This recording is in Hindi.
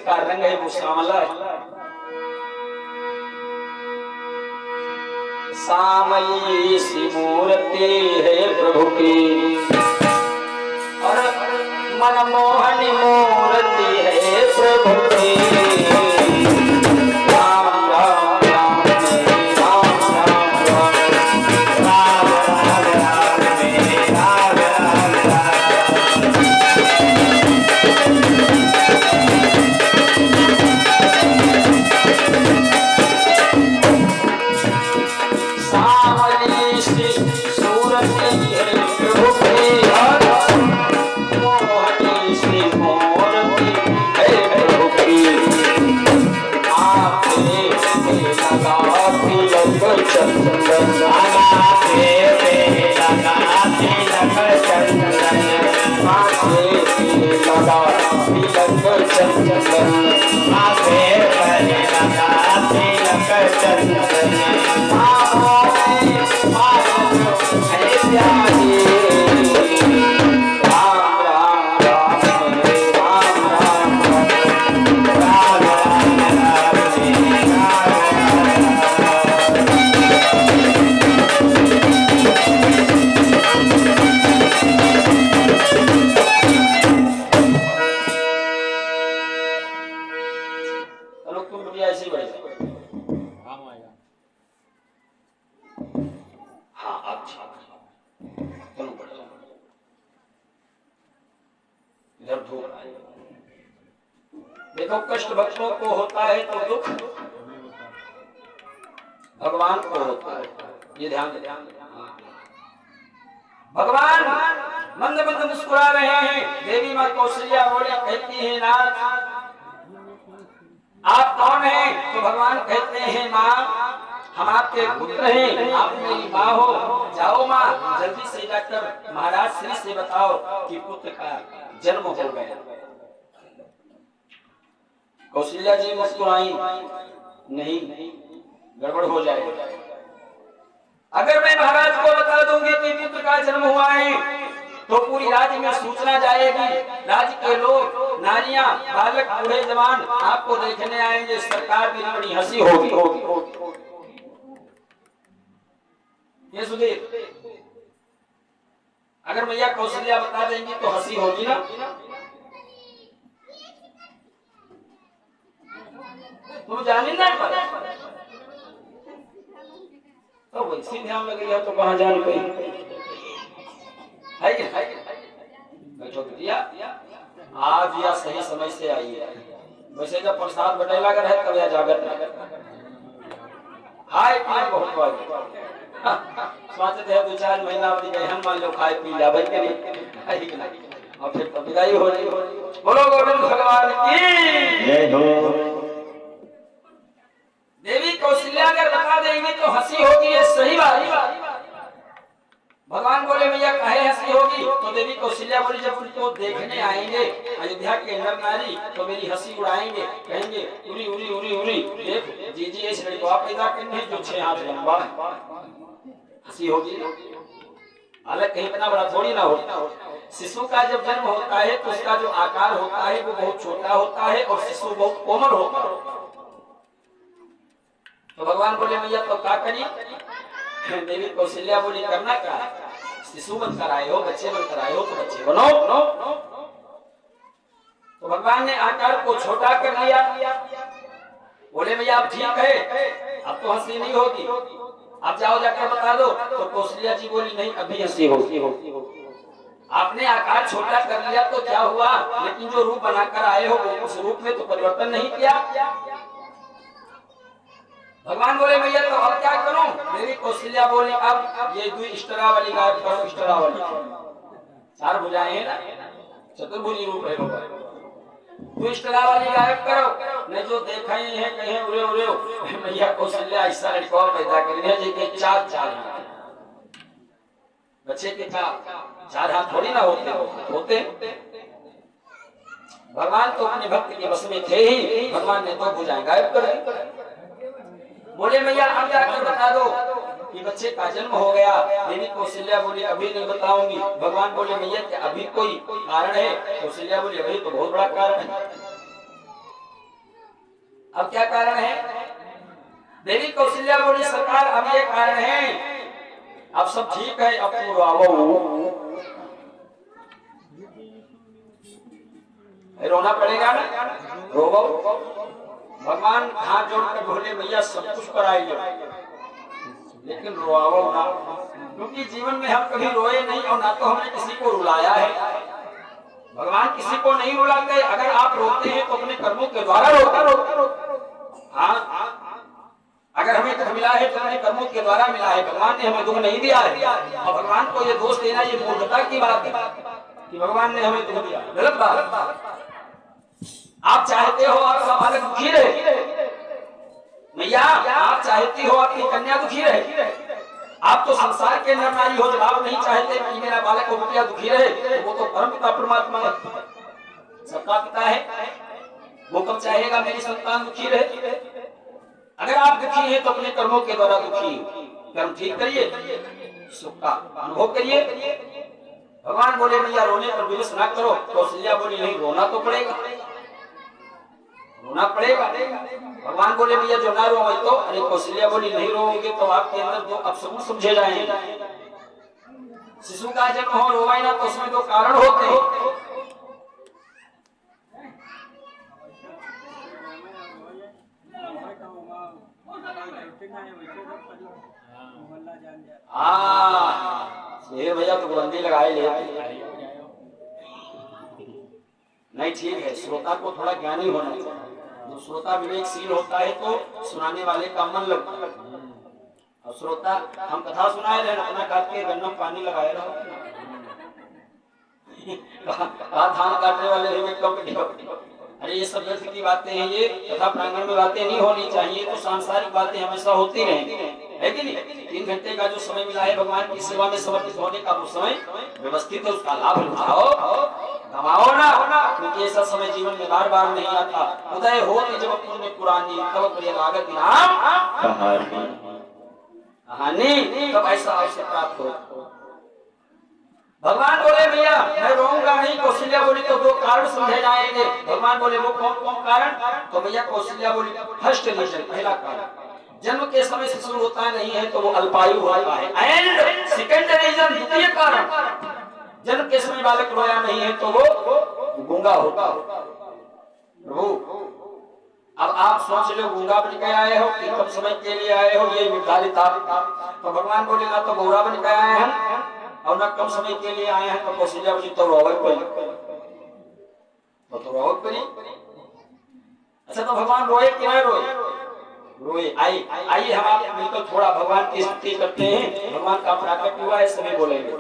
का रंग है वो सांवला है। सामयी सी मूर्ति है प्रभु की और मनमोहनी मूर्ति है प्रभु की। देखो कष्ट भक्तों को होता है तो दुख भगवान को होता है, ये ध्यान दे। भगवान मंद मंद मुस्कुरा रहे हैं। देवी माँ कौशल्या बोली, कहती है नाथ आप कौन हैं? तो भगवान कहते हैं माँ हम आपके पुत्र हैं, आप मेरी माँ हो। जाओ माँ जल्दी से जाकर महाराज श्री से बताओ कि पुत्र का जन्म हो गया। कौशल्या जी मुस्कुराई, नहीं गड़बड़ हो जाए। अगर मैं महाराज को बता दूंगी कि पुत्र का जन्म हुआ है तो पूरी राज्य में सूचना जाएगी। राज्य के लोग, नारियां, बालक, बूढ़े, जवान आपको देखने आएंगे। सरकार की बड़ी हंसी होगी। ये सुधीर, अगर मैया कौशल्या बता देंगी तो हंसी होगी ना? तुम जानी ना तो वैसे ध्यान लग गया तो कहाँ जान गई है। बैठो बिटिया, आज या सही समय से आई है। वैसे जब प्रसाद बटेला कर है तब यह जागत खाए पीए बहुत बात स्वास्थ्य है। 2-4 महीना अवधि गए हम मान लो खाए पी ला भाई के नहीं और फिर तो विदाई हो रही। बोलो गोविंद भगवान की जय हो। देवी कौशल्या अगर बता देंगे तो हंसी होगी, ये सही बात। भगवान बोले भैया काहे हंसी होगी? तो देवी कौशल्या बोली जब उनको देखने आएंगे अयोध्या के नर नारी तो मेरी हंसी उड़ाएंगे, कहेंगे उरी उरी उरी उरी देख जी इस लड़का पैदा करने जो 6 हाथ लंबा। हंसी होगी। हालांकि कहीं इतना बड़ा थोड़ी ना हो। शिशु का जब जन्म होता है तो उसका जो आकार होता है वो बहुत छोटा होता है और शिशु बहुत कोमल होता है। तो भगवान बोले भैया तो क्या करी? देवी कौशल्या बोली करना क्या? शिशु बनकर आए हो, बच्चे बनकर आए हो तो बच्चे बनो। तो भगवान ने आकार को छोटा कर लिया। बोले भैया आप ठीक है, अब तो हंसी नहीं होगी, आप जाओ जाकर बता दो। तो कौशल्या जी बोली नहीं अभी हंसी होगी। आपने आकार छोटा कर लिया तो क्या हुआ, लेकिन जो रूप बनाकर आए हो उस रूप में तो परिवर्तन नहीं किया। भगवान बोले भैया तो अब क्या करूं? मेरी कौशल्या बोली अब ये 2 इष्टरा वाली गायब करो। इष्टरा वाली 4 भुजाएं हैं ना, चतुर्भुजी रूप है। 2 इष्टरा वाली गायब करो, नहीं जो देखा ही है कहीं उरे उरे भैया कौशल्या ऐसा लड़का पैदा करनी है जिनके 4 बच्चे के 4 हाथ थोड़ी ना होते। भगवान तो अपने भक्त के बस में थे ही, भगवान ने तो भुजाएं गायब कर दी। बोले भैया अब जाकर बता दो कि बच्चे का जन्म हो गया। देवी कौशल्या बोली अभी नहीं बताऊंगी। भगवान बोले भैया क्या अभी कोई कारण है? कौशल्या बोली अभी तो बहुत बड़ा कारण है। अब क्या कारण है? देवी कौशल्या बोली सरकार अब ये कारण है, अब सब ठीक है, अब तुम रोवो, रोना पड़ेगा ना, रोवो। भगवान हाथ जोड़कर बोले भैया सब कुछ कराइए लेकिन रोवो ना, क्योंकि जीवन में हम कभी रोए नहीं और ना तो हमने किसी को रुलाया है। भगवान किसी को नहीं रुलाते, अगर आप रोते हैं तो अपने कर्मों के द्वारा रोते। हाँ, अगर हमें दुख मिला है तो अपने कर्मों के द्वारा मिला है, भगवान ने हमें दुख नहीं दिया है। और भगवान को ये दोष देना ये मूर्खता की बात है कि भगवान ने हमें दुख दिया, गलत बात। आप चाहते हो आपका बालक दुखी रहे, मैया आप चाहती हो आपकी कन्या दुखी रहे, आप तो संसार के नर नारी हो, जब आप नहीं चाहते कि मेरा बालक को बेटिया दुखी रहे, तो वो तो परम पिता परमात्मा है, सबका पिता है, वो कब चाहेगा मेरी संतान दुखी रहे? अगर आप दुखी हैं तो अपने कर्मों के द्वारा दुखी, कर्म ठीक करिए, सुख का अनुभव करिए। भगवान बोले भैया रोने पर विवश ना करो। कौशल्या बोली नहीं, रोना तो पड़ेगा, रोना पड़ेगा। भगवान बोले भैया जो ना रोवे तो, अरे कौशल्या बोली नहीं रोओगे तो आपके अंदर जो अपशकुन समझे जाएंगे। शिशु का जन्म हो रोवाई ना तो उसमें दो कारण होते हैं। भैया तो बुलंदी लगाए ले नहीं, ठीक है, श्रोता को थोड़ा ज्ञानी होना चाहिए। जो श्रोता विवेकशील होता है तो सुनाने वाले का मन लगता है। और श्रोता हम कथा सुनाए रहे, अपना काट के गन्ना पानी लगाए रहो, धान काटने वाले अरे ये सब व्यर्थ की बातें हैं, ये कथा प्रांगण में बातें नहीं होनी चाहिए। तो सांसारिक बातें हमेशा होती रहेंगी, है कि नहीं? 3 घंटे का जो समय मिला है भगवान की सेवा में समर्पित होने का, वो समय व्यवस्थित है, उसका लाभ उठाओ, गवाओ ना, क्योंकि ऐसा समय जीवन में बार बार नहीं आता। उदय होते जब पुण्य पुरानी तब प्रिय लागत नाम कहानी, तब ऐसा अवसर प्राप्त हो। भगवान बोले भैया मैं रोऊंगा नहीं। कौशल्या बोली तो 2 कारण समझे जाएंगे। भगवान बोले वो कौन कारण? तो भैया कौशल्या बोली फर्स्ट रीजन, पहला कारण, जन्म के समय शिशु रोता नहीं है तो वो अल्पायु होता है। एंड सेकंड रीजन, द्वितीय कारण, जन्म के समय बालक रोया नहीं है तो वो गूंगा होता। अब आप सोच लो गूंगा बन के आए हो कि कम समय के लिए आए हो, ये निर्धारित था। तो भगवान बोले ना तो गौरा बन के आए हैं और ना कम समय के लिए आए हैं। तो कौशल्या बोली तो रोवत करी। अच्छा तो भगवान रोए कि नहीं रोए? रोए। आइए हम आप मिलकर थोड़ा भगवान की स्तुति करते हैं। भगवान का प्राकट्य हुआ है, सभी बोलेंगे।